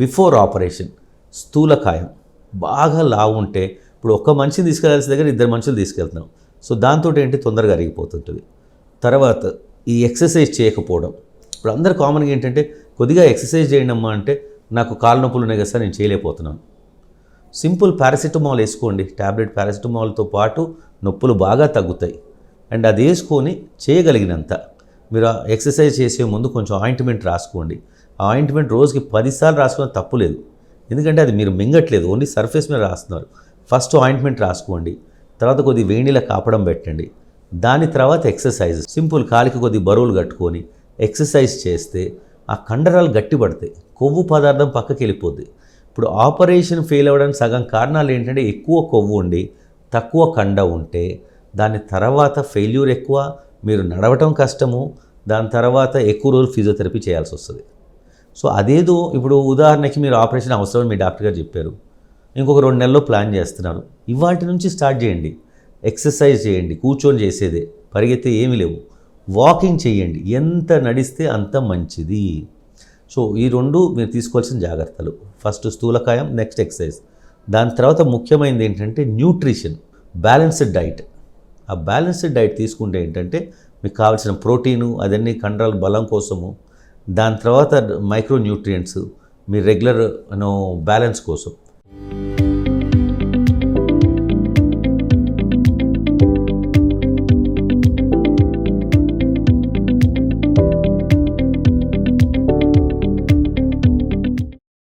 Before operation స్థూలకాయం బాగా లావు ఉంటే, ఇప్పుడు ఒక్క మనిషిని తీసుకెళ్లాల్సిన దగ్గర 2 మనుషులు తీసుకెళ్తున్నాం. సో దాంతో ఏంటి తొందరగా అరిగిపోతుంటుంది. తర్వాత ఈ ఎక్సర్సైజ్ చేయకపోవడం. ఇప్పుడు అందరు కామన్గా ఏంటంటే కొద్దిగా ఎక్సర్సైజ్ చేయండి అమ్మా అంటే నాకు కాళ్ళ నొప్పులు ఉన్నాయి కదా సార్ నేను చేయలేకపోతున్నాను. సింపుల్ పారాసిటమాల్ వేసుకోండి. ట్యాబ్లెట్ పారాసిటమాల్తో పాటు నొప్పులు బాగా తగ్గుతాయి. అండ్ అది వేసుకొని చేయగలిగినంత మీరు ఎక్సర్సైజ్ చేసే ముందు కొంచెం ఆయింట్మెంట్ రాసుకోండి. ఆ ఆయింట్మెంట్ రోజుకి 10 సార్లు రాసుకోవడం తప్పులేదు. ఎందుకంటే అది మీరు మింగట్లేదు, ఓన్లీ సర్ఫేస్ మీద రాస్తున్నారు. ఫస్ట్ ఆయింట్మెంట్ రాసుకోండి, తర్వాత కొద్ది వేడిలో కాపడం పెట్టండి. దాని తర్వాత ఎక్సర్సైజ్ సింపుల్ కాలికి కొద్ది బరువులు కట్టుకొని ఎక్సర్సైజ్ చేస్తే ఆ కండరాలు గట్టిపడతాయి, కొవ్వు పదార్థం పక్కకి వెళ్ళిపోద్ది. ఇప్పుడు ఆపరేషన్ ఫెయిల్ అవ్వడానికి సగం కారణాలు ఏంటంటే ఎక్కువ కొవ్వు ఉండి తక్కువ కండ ఉంటే దాని తర్వాత ఫెయిల్యూర్ ఎక్కువ, మీరు నడవటం కష్టము, దాని తర్వాత ఎక్కువ రోజులు ఫిజియోథెరపీ చేయాల్సి వస్తుంది. సో అదేదో ఇప్పుడు ఉదాహరణకి మీరు ఆపరేషన్ అవసరం మీ డాక్టర్ గారు చెప్పారు, ఇంకొక 2 నెలల్లో ప్లాన్ చేస్తున్నారు, ఇవాటి నుంచి స్టార్ట్ చేయండి. ఎక్సర్సైజ్ చేయండి, కూర్చొని చేసేదే, పరిగెత్తే ఏమీ లేవు. వాకింగ్ చేయండి, ఎంత నడిస్తే అంత మంచిది. సో ఈ 2 మీరు తీసుకోవాల్సిన జాగ్రత్తలు. ఫస్ట్ స్థూలకాయం, నెక్స్ట్ ఎక్సర్సైజ్. దాని తర్వాత ముఖ్యమైనది ఏంటంటే న్యూట్రిషన్, బ్యాలెన్స్డ్ డైట్. ఆ బ్యాలెన్స్డ్ డైట్ తీసుకుంటే ఏంటంటే మీకు కావాల్సిన ప్రోటీను అదన్నీ కండరాల బలం కోసము, దాని తర్వాత మైక్రో న్యూట్రియంట్స్ మీ రెగ్యులర్ బ్యాలెన్స్ కోసం.